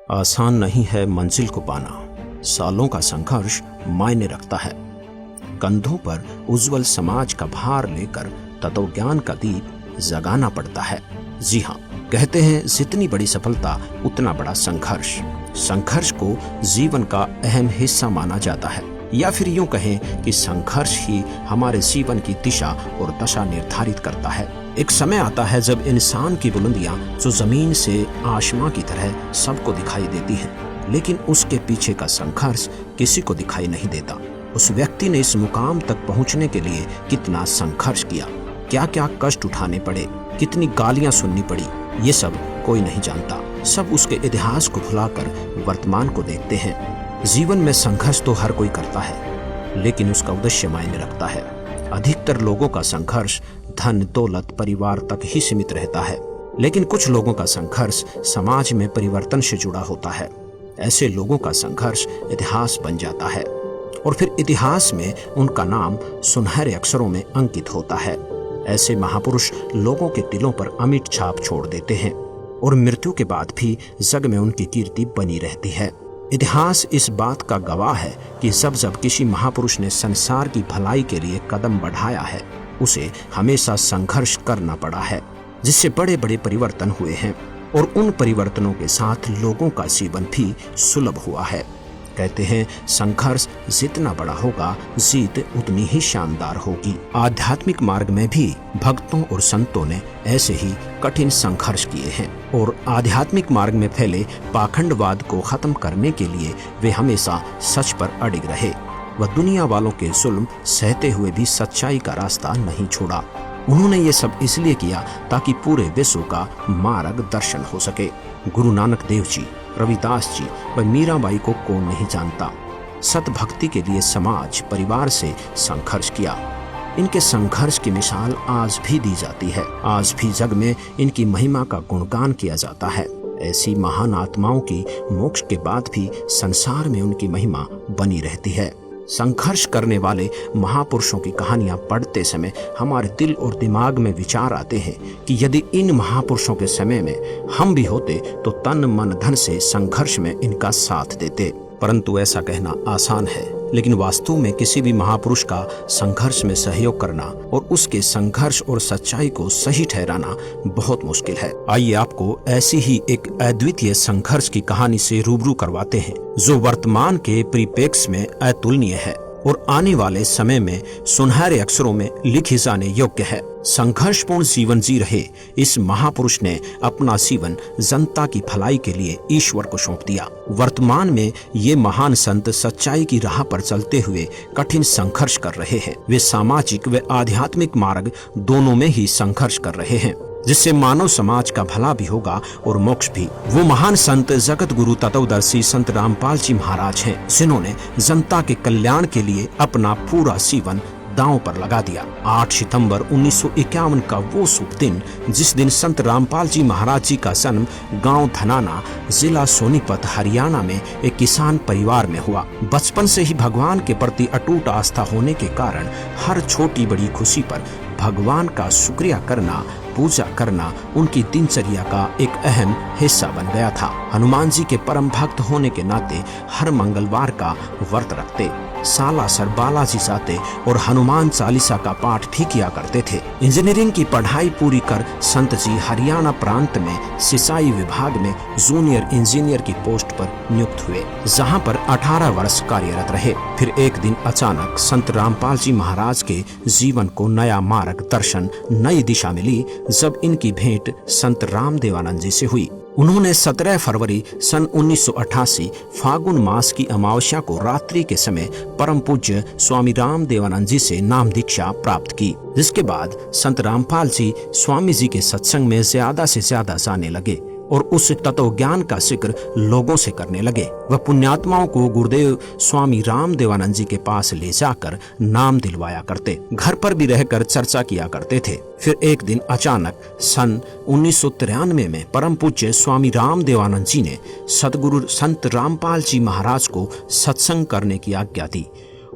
आसान नहीं है मंजिल को पाना, सालों का संघर्ष मायने रखता है। कंधों पर उज्जवल समाज का भार लेकर तत्वज्ञान का दीप जगाना पड़ता है। जी हाँ, कहते हैं जितनी बड़ी सफलता उतना बड़ा संघर्ष। संघर्ष को जीवन का अहम हिस्सा माना जाता है, या फिर यूं कहें कि संघर्ष ही हमारे जीवन की दिशा और दशा निर्धारित करता है। एक समय आता है जब इंसान की बुलंदियां जो जमीन से आसमां की तरह सबको दिखाई देती हैं, लेकिन उसके पीछे का संघर्ष किसी को दिखाई नहीं देता। उस व्यक्ति ने इस मुकाम तक पहुंचने के लिए कितना संघर्ष किया, क्या क्या कष्ट उठाने पड़े, कितनी गालियां सुननी पड़ी, ये सब कोई नहीं जानता। सब उसके इतिहास को भुलाकर वर्तमान को देखते हैं। जीवन में संघर्ष तो हर कोई करता है, लेकिन उसका उद्देश्य मायने रखता है। अधिकतर लोगों का संघर्ष धन दौलत परिवार तक ही सीमित रहता है, लेकिन कुछ लोगों का संघर्ष समाज में परिवर्तन से जुड़ा होता है। ऐसे लोगों का संघर्ष इतिहास बन जाता है और फिर इतिहास में उनका नाम सुनहरे अक्षरों में अंकित होता है। ऐसे महापुरुष लोगों के दिलों पर अमिट छाप छोड़ देते हैं और मृत्यु के बाद भी जग में उनकी कीर्ति बनी रहती है। इतिहास इस बात का गवाह है कि जब किसी महापुरुष ने संसार की भलाई के लिए कदम बढ़ाया है, उसे हमेशा संघर्ष करना पड़ा है, जिससे बड़े बड़े परिवर्तन हुए हैं और उन परिवर्तनों के साथ लोगों का जीवन भी सुलभ हुआ है। कहते हैं संघर्ष जितना बड़ा होगा, जीत उतनी ही शानदार होगी। आध्यात्मिक मार्ग में भी भक्तों और संतों ने ऐसे ही कठिन संघर्ष किए हैं और आध्यात्मिक मार्ग में फैले पाखंडवाद को खत्म करने के लिए वे हमेशा सच पर अड़िग रहे। वह दुनिया वालों के जुल्म सहते हुए भी सच्चाई का रास्ता नहीं छोड़ा। उन्होंने ये सब इसलिए किया ताकि पूरे विश्व का मार्गदर्शन हो सके। गुरु नानक देव जी, रविदास जी व मीराबाई को कौन नहीं जानता। सत भक्ति के लिए समाज परिवार से संघर्ष किया। इनके संघर्ष की मिसाल आज भी दी जाती है। आज भी जग में इनकी महिमा का गुणगान किया जाता है। ऐसी महान आत्माओं की मोक्ष के बाद भी संसार में उनकी महिमा बनी रहती है। संघर्ष करने वाले महापुरुषों की कहानियां पढ़ते समय हमारे दिल और दिमाग में विचार आते हैं कि यदि इन महापुरुषों के समय में हम भी होते तो तन मन धन से संघर्ष में इनका साथ देते। परंतु ऐसा कहना आसान है, लेकिन वास्तव में किसी भी महापुरुष का संघर्ष में सहयोग करना और उसके संघर्ष और सच्चाई को सही ठहराना बहुत मुश्किल है। आइए आपको ऐसी ही एक अद्वितीय संघर्ष की कहानी से रूबरू करवाते हैं, जो वर्तमान के परिप्रेक्ष्य में अतुलनीय है और आने वाले समय में सुनहरे अक्षरों में लिखी जाने योग्य है। संघर्षपूर्ण जीवन जी रहे इस महापुरुष ने अपना जीवन जनता की भलाई के लिए ईश्वर को सौंप दिया। वर्तमान में ये महान संत सच्चाई की राह पर चलते हुए कठिन संघर्ष कर रहे हैं। वे सामाजिक व आध्यात्मिक मार्ग दोनों में ही संघर्ष कर रहे हैं, जिससे मानव समाज का भला भी होगा और मोक्ष भी। वो महान संत जगत गुरु तत्वदर्शी संत रामपाल जी महाराज हैं, जिन्होंने जनता के कल्याण के लिए अपना पूरा जीवन दांव पर लगा दिया। 8 सितंबर 1951 का वो शुभ दिन, जिस दिन संत रामपाल जी महाराज जी का जन्म गांव धनाना, जिला सोनीपत, हरियाणा में एक किसान परिवार में हुआ। बचपन से ही भगवान के प्रति अटूट आस्था होने के कारण हर छोटी बड़ी खुशी पर भगवान का शुक्रिया करना, पूजा करना उनकी दिनचर्या का एक अहम हिस्सा बन गया था। हनुमान जी के परम भक्त होने के नाते हर मंगलवार का व्रत रखते, सालासर बालाजी जाते और हनुमान चालीसा का पाठ भी किया करते थे। इंजीनियरिंग की पढ़ाई पूरी कर संत जी हरियाणा प्रांत में सिंचाई विभाग में जूनियर इंजीनियर की पोस्ट पर नियुक्त हुए, जहां पर 18 वर्ष कार्यरत रहे। फिर एक दिन अचानक संत रामपाल जी महाराज के जीवन को नया मार्गदर्शन, नई दिशा मिली जब इनकी भेंट संत रामदेवानंद जी से हुई। उन्होंने 17 फरवरी सन 1988 फागुन मास की अमावस्या को रात्रि के समय परम पूज्य स्वामी रामदेवानंद जी से नाम दीक्षा प्राप्त की, जिसके बाद संत रामपाल जी स्वामी जी के सत्संग में ज्यादा से ज्यादा जाने लगे और उस तत्व ज्ञान का जिक्र लोगों से करने लगे। वह पुण्यात्माओं को गुरुदेव स्वामी रामदेवानंद जी के पास ले जाकर नाम दिलवाया करते, घर पर भी रहकर चर्चा किया करते थे। फिर एक दिन अचानक सन 1993 में परम पूज्य स्वामी रामदेवानंद जी ने सदगुरु संत रामपाल जी महाराज को सत्संग करने की आज्ञा दी।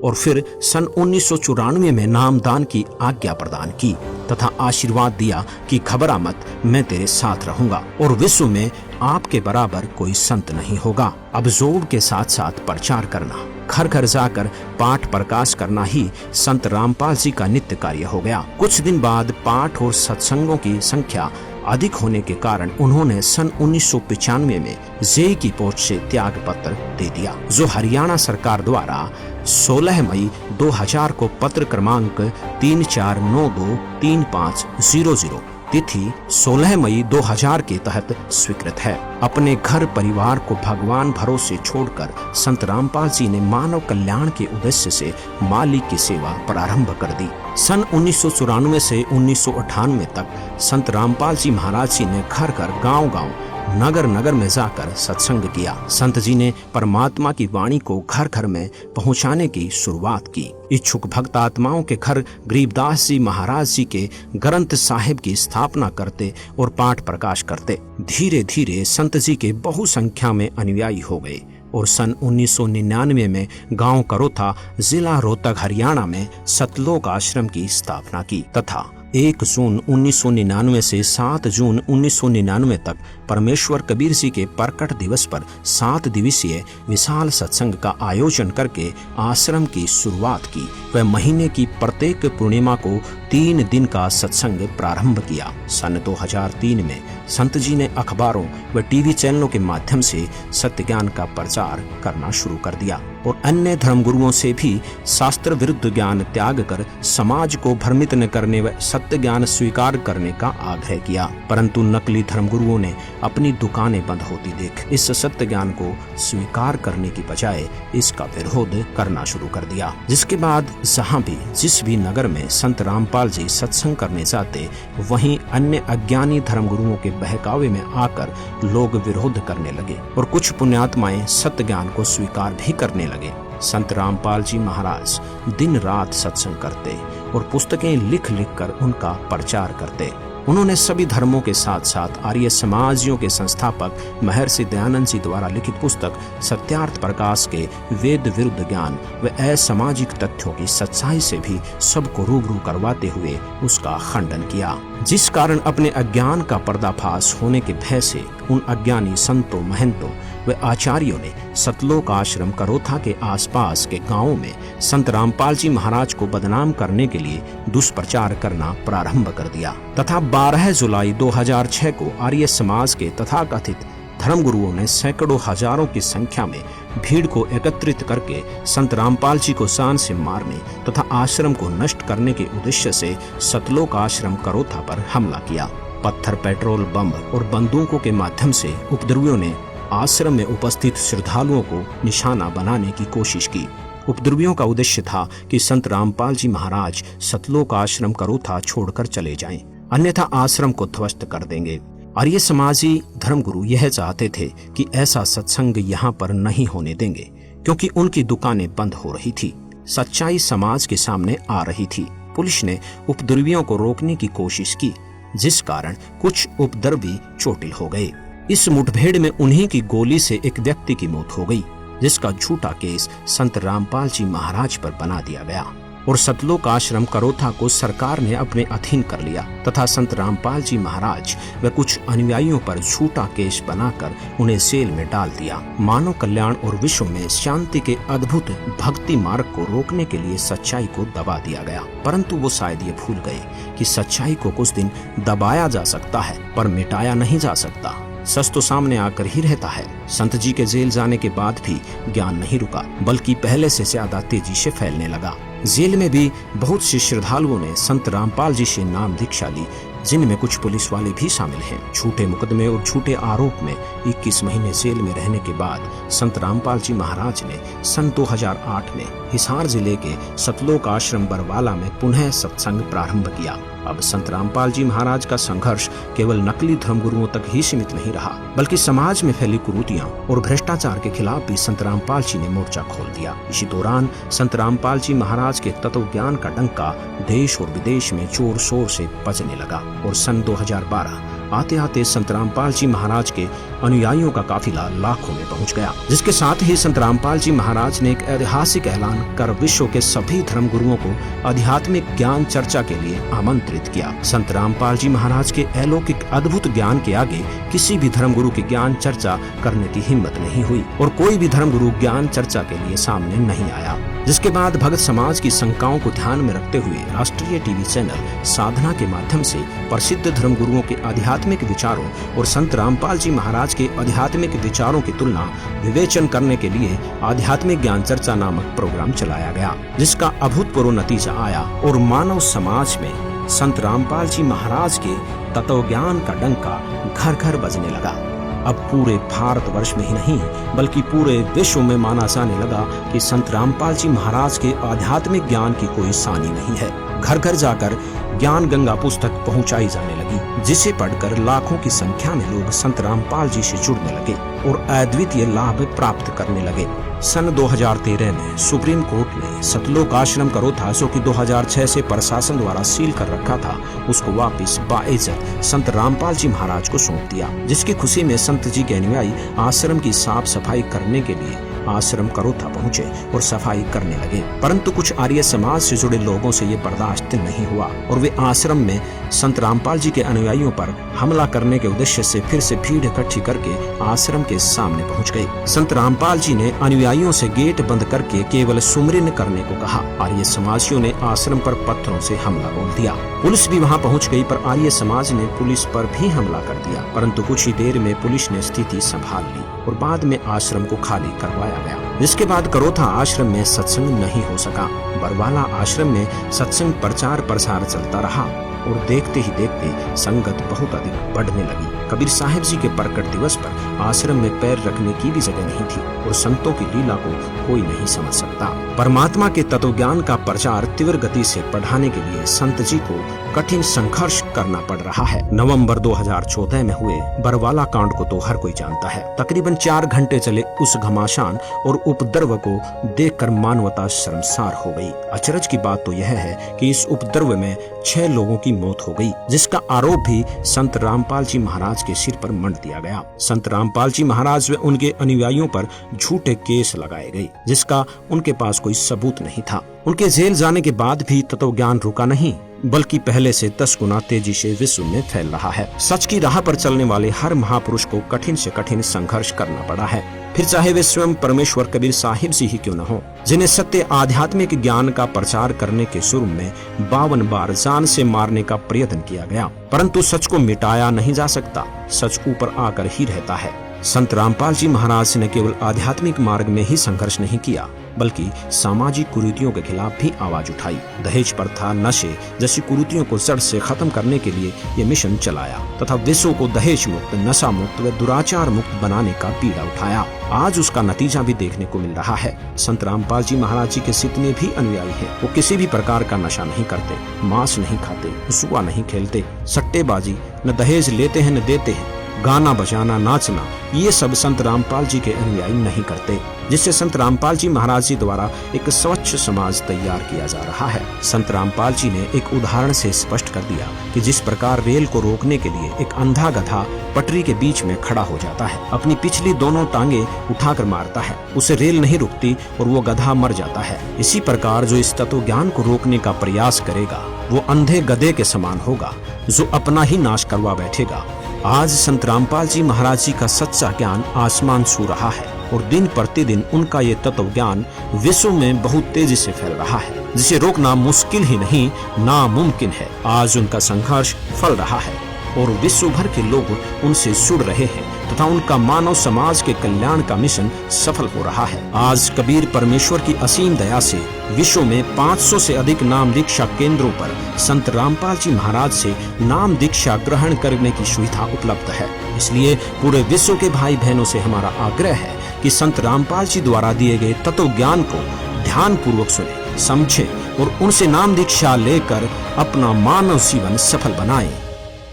और फिर सन 1994 में नामदान की आज्ञा प्रदान की तथा आशीर्वाद दिया कि घबरा मत, मैं तेरे साथ रहूंगा और विश्व में आपके बराबर कोई संत नहीं होगा। अब जोब के साथ साथ प्रचार करना, घर घर जाकर पाठ प्रकाश करना ही संत रामपाल जी का नित्य कार्य हो गया। कुछ दिन बाद पाठ और सत्संगों की संख्या अधिक होने के कारण उन्होंने सन 1995 में जेई की पोस्ट से त्याग पत्र दे दिया, जो हरियाणा सरकार द्वारा 16 मई 2000 को पत्र क्रमांक 34923500 तिथि 16 मई 2000 के तहत स्वीकृत है। अपने घर परिवार को भगवान भरोसे छोड़कर संत रामपाल जी ने मानव कल्याण के उद्देश्य से मालिक की सेवा प्रारंभ कर दी। सन 1994 से 1998 तक संत रामपाल जी महाराज जी ने घर घर, गांव-गांव, नगर नगर में जाकर सत्संग किया। संत जी ने परमात्मा की वाणी को घर घर में पहुंचाने की शुरुआत की। इच्छुक भक्त आत्माओं के घर गरीबदास जी महाराज जी के ग्रंथ साहिब की स्थापना करते और पाठ प्रकाश करते। धीरे धीरे संत जी के बहु संख्या में अनुयायी हो गए और सन 1999 में गांव करोथा, जिला रोहतक, हरियाणा में सतलोक आश्रम की स्थापना की तथा 1 जून 1999 से 7 जून 1999 तक परमेश्वर कबीर जी के प्रकट दिवस पर 7 दिवसीय विशाल सत्संग का आयोजन करके आश्रम की शुरुआत की। वह महीने की प्रत्येक पूर्णिमा को 3 दिन का सत्संग प्रारंभ किया। सन 2003 में संत जी ने अखबारों व टीवी चैनलों के माध्यम से सत्य ज्ञान का प्रचार करना शुरू कर दिया और अन्य धर्मगुरुओं से भी शास्त्र विरुद्ध ज्ञान त्याग कर समाज को भ्रमित न करने व सत्य ज्ञान स्वीकार करने का आग्रह किया। परंतु नकली धर्मगुरुओं ने अपनी दुकानें बंद होती देख इस सत्य ज्ञान को स्वीकार करने की बजाय इसका विरोध करना शुरू कर दिया। जिसके बाद जहाँ भी जिस भी नगर में संत रामपाल जी सत्संग करने जाते, वहीं अन्य अज्ञानी धर्मगुरुओं के बहकावे में आकर लोग विरोध करने लगे और कुछ पुण्यात्माएं सत्य ज्ञान को स्वीकार भी करने लगे। संत रामपाल जी महाराज दिन रात सत्संग करते और पुस्तकें लिख लिख कर उनका प्रचार करते। उन्होंने सभी धर्मों के साथ साथ आर्य समाजियों के संस्थापक महर्षि दयानंद जी द्वारा लिखित पुस्तक सत्यार्थ प्रकाश के वेद विरुद्ध ज्ञान व असामाजिक तथ्यों की सच्चाई से भी सबको रूबरू करवाते हुए उसका खंडन किया, जिस कारण अपने अज्ञान का पर्दाफाश होने के भय से उन अज्ञानी संतों, महंतों व आचार्यों ने सतलोक आश्रम करोथा के आसपास के गांवों में संत रामपाल जी महाराज को बदनाम करने के लिए दुष्प्रचार करना प्रारंभ कर दिया तथा 12 जुलाई 2006 को आर्य समाज के तथाकथित धर्मगुरुओं ने सैकड़ों हजारों की संख्या में भीड़ को एकत्रित करके संत रामपाल जी को शान से मारने तथा आश्रम को नष्ट करने के उद्देश्य से सतलोक आश्रम करोथा पर हमला किया। पत्थर, पेट्रोल, बम और बंदूकों के माध्यम से उपद्रवियों ने आश्रम में उपस्थित श्रद्धालुओं को निशाना बनाने की कोशिश की। उपद्रवियों का उद्देश्य था कि संत रामपाल जी महाराज सतलोक आश्रम करोथा छोड़कर चले जाएं, अन्यथा आश्रम को ध्वस्त कर देंगे। आर्य समाजी धर्मगुरु यह चाहते थे कि ऐसा सत्संग यहाँ पर नहीं होने देंगे, क्योंकि उनकी दुकानें बंद हो रही थी। सच्चाई समाज के सामने आ रही थी। पुलिस ने उपद्रवियों को रोकने की कोशिश की, जिस कारण कुछ उपद्रवी चोटिल हो गए। इस मुठभेड़ में उन्हीं की गोली से एक व्यक्ति की मौत हो गई, जिसका झूठा केस संत रामपाल जी महाराज पर बना दिया गया और सतलोक आश्रम करोथा को सरकार ने अपने अधीन कर लिया तथा संत रामपाल जी महाराज व कुछ अनुयायियों पर झूठा केस बनाकर उन्हें जेल में डाल दिया। मानव कल्याण और विश्व में शांति के अद्भुत भक्ति मार्ग को रोकने के लिए सच्चाई को दबा दिया गया, परंतु वो शायद ये भूल गए कि सच्चाई को कुछ दिन दबाया जा सकता है पर मिटाया नहीं जा सकता। सच तो सामने आकर ही रहता है। संत जी के जेल जाने के बाद भी ज्ञान नहीं रुका, बल्कि पहले से ज्यादा तेजी से फैलने लगा। जेल में भी बहुत से श्रद्धालुओं ने संत रामपाल जी से नाम दीक्षा ली, जिनमें कुछ पुलिस वाले भी शामिल हैं। झूठे मुकदमे और झूठे आरोप में 21 महीने जेल में रहने के बाद संत रामपाल जी महाराज ने सन 2008 में हिसार जिले के सतलोक आश्रम बरवाला में पुनः सत्संग प्रारंभ किया। अब संत रामपाल जी महाराज का संघर्ष केवल नकली धर्मगुरुओं तक ही सीमित नहीं रहा, बल्कि समाज में फैली कुरीतियां और भ्रष्टाचार के खिलाफ भी संत रामपाल जी ने मोर्चा खोल दिया। इसी दौरान संत रामपाल जी महाराज के तत्व ज्ञान का डंका देश और विदेश में जोर शोर से बजने लगा और सन 2012 आते आते संत रामपाल जी महाराज के अनुयायियों का काफिला लाखों में पहुंच गया, जिसके साथ ही संत रामपाल जी महाराज ने एक ऐतिहासिक ऐलान कर विश्व के सभी धर्म गुरुओं को आध्यात्मिक ज्ञान चर्चा के लिए आमंत्रित किया। संत रामपाल जी महाराज के अलौकिक अद्भुत ज्ञान के आगे किसी भी धर्म गुरु की ज्ञान चर्चा करने की हिम्मत नहीं हुई और कोई भी धर्म गुरु ज्ञान चर्चा के लिए सामने नहीं आया। जिसके बाद भगत समाज की शंकाओं को ध्यान में रखते हुए राष्ट्रीय टीवी चैनल साधना के माध्यम से प्रसिद्ध धर्म गुरुओं के आध्यात्मिक विचारों और संत रामपाल जी महाराज के आध्यात्मिक विचारों की तुलना विवेचन करने के लिए आध्यात्मिक ज्ञान चर्चा नामक प्रोग्राम चलाया गया, जिसका अभूतपूर्व नतीजा आया और मानव समाज में संत रामपाल जी महाराज के तत्व ज्ञान का डंका घर घर बजने लगा। अब पूरे भारतवर्ष में ही नहीं बल्कि पूरे विश्व में माना जाने लगा कि संत रामपाल जी महाराज के आध्यात्मिक ज्ञान की कोई सानी नहीं है। घर घर जाकर ज्ञान गंगा पुस्तक पहुंचाई जाने लगी, जिसे पढ़कर लाखों की संख्या में लोग संत रामपाल जी से जुड़ने लगे और अद्वितीय लाभ प्राप्त करने लगे। सन 2013 में सुप्रीम कोर्ट ने सतलोक आश्रम करोथा, जो कि 2006 से प्रशासन द्वारा सील कर रखा था, उसको वापस बाइज्जत संत रामपाल जी महाराज को सौंप दिया, जिसकी खुशी में संत जी के अनुयायी आश्रम की साफ सफाई करने के लिए आश्रम करोथा पहुंचे और सफाई करने लगे। परंतु कुछ आर्य समाज से जुड़े लोगों से ये बर्दाश्त नहीं हुआ और वे आश्रम में संत रामपाल जी के अनुयायियों पर हमला करने के उद्देश्य से फिर से भीड़ इकट्ठी करके आश्रम के सामने पहुंच गए। संत रामपाल जी ने अनुयायियों से गेट बंद करके केवल सुमरिन करने को कहा। आर्य समाजियों ने आश्रम पर पत्थरों से हमला बोल दिया। पुलिस भी वहां पहुंच गई, पर आर्य समाज ने पुलिस पर भी हमला कर दिया। परंतु कुछ ही देर में पुलिस ने स्थिति संभाल ली और बाद में आश्रम को खाली करवाया गया। जिसके बाद करोथा आश्रम में सत्संग नहीं हो सका। बरवाला आश्रम में सत्संग प्रचार प्रसार चलता रहा और देखते ही देखते संगत बहुत अधिक बढ़ने लगी। कबीर साहिब जी के प्रकट दिवस पर आश्रम में पैर रखने की भी जगह नहीं थी और संतों की लीला को कोई नहीं समझ सकता। परमात्मा के तत्व ज्ञान का प्रचार तीव्र गति से बढ़ाने के लिए संत जी को कठिन संघर्ष करना पड़ रहा है। नवंबर 2014 में हुए बरवाला कांड को तो हर कोई जानता है। तकरीबन 4 घंटे चले उस घमासान और उपद्रव को देखकर मानवता शर्मसार हो गई। अचरज की बात तो यह है कि इस उपद्रव में 6 लोगों की मौत हो गई, जिसका आरोप भी संत रामपाल जी महाराज के सिर पर मंड दिया गया। संत रामपाल जी महाराज व उनके अनुयायियों पर झूठे केस लगाए गए, जिसका उनके पास कोई सबूत नहीं था। उनके जेल जाने के बाद भी तत्व ज्ञान रुका नहीं, बल्कि पहले से 10 गुना तेजी से विश्व में फैल रहा है। सच की राह पर चलने वाले हर महापुरुष को कठिन से कठिन संघर्ष करना पड़ा है, फिर चाहे वे स्वयं परमेश्वर कबीर साहिब जी ही क्यों न हो, जिन्हें सत्य आध्यात्मिक ज्ञान का प्रचार करने के शुरू में 52 बार जान से मारने का प्रयत्न किया गया, परंतु सच को मिटाया नहीं जा सकता। सच ऊपर आकर ही रहता है। संत रामपाल जी महाराज ने केवल आध्यात्मिक मार्ग में ही संघर्ष नहीं किया, बल्कि सामाजिक कुरीतियों के खिलाफ भी आवाज उठाई। दहेज प्रथा, नशे जैसी कुरीतियों को जड़ से खत्म करने के लिए ये मिशन चलाया तथा विश्व को दहेज मुक्त, नशा मुक्त व दुराचार मुक्त बनाने का बीड़ा उठाया। आज उसका नतीजा भी देखने को मिल रहा है। संत रामपाल जी महाराज जी के जितने भी अनुयायी हैं, वो किसी भी प्रकार का नशा नहीं करते, मांस नहीं खाते, जुआ नहीं खेलते, सट्टेबाजी, न दहेज लेते हैं न देते हैं, गाना बजाना, नाचना, ये सब संत रामपाल जी के अनुयायी नहीं करते, जिससे संत रामपाल जी महाराज जी द्वारा एक स्वच्छ समाज तैयार किया जा रहा है। संत रामपाल जी ने एक उदाहरण से स्पष्ट कर दिया कि जिस प्रकार रेल को रोकने के लिए एक अंधा गधा पटरी के बीच में खड़ा हो जाता है, अपनी पिछली दोनों टांगे उठाकर मारता है, उसे रेल नहीं रुकती और वो गधा मर जाता है। इसी प्रकार जो इस तत्व ज्ञान को रोकने का प्रयास करेगा, वो अंधे गधे के समान होगा, जो अपना ही नाश करवा बैठेगा। आज संत रामपाल जी महाराज जी का सच्चा ज्ञान आसमान छू रहा है और दिन प्रतिदिन उनका ये तत्व ज्ञान विश्व में बहुत तेजी से फैल रहा है, जिसे रोकना मुश्किल ही नहीं, नामुमकिन है। आज उनका संघर्ष फल रहा है और विश्व भर के लोग उनसे जुड़ रहे हैं तथा उनका मानव समाज के कल्याण का मिशन सफल हो रहा है। आज कबीर परमेश्वर की असीम दया से विश्व में 500 से अधिक नाम दीक्षा केंद्रों पर संत रामपाल जी महाराज से नाम दीक्षा ग्रहण करने की सुविधा उपलब्ध है। इसलिए पूरे विश्व के भाई बहनों से हमारा आग्रह है कि संत रामपाल जी द्वारा दिए गए तत्व ज्ञान को ध्यान पूर्वक सुने, समझे और उनसे नाम दीक्षा लेकर अपना मानव जीवन सफल बनाएं।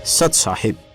सत साहिब।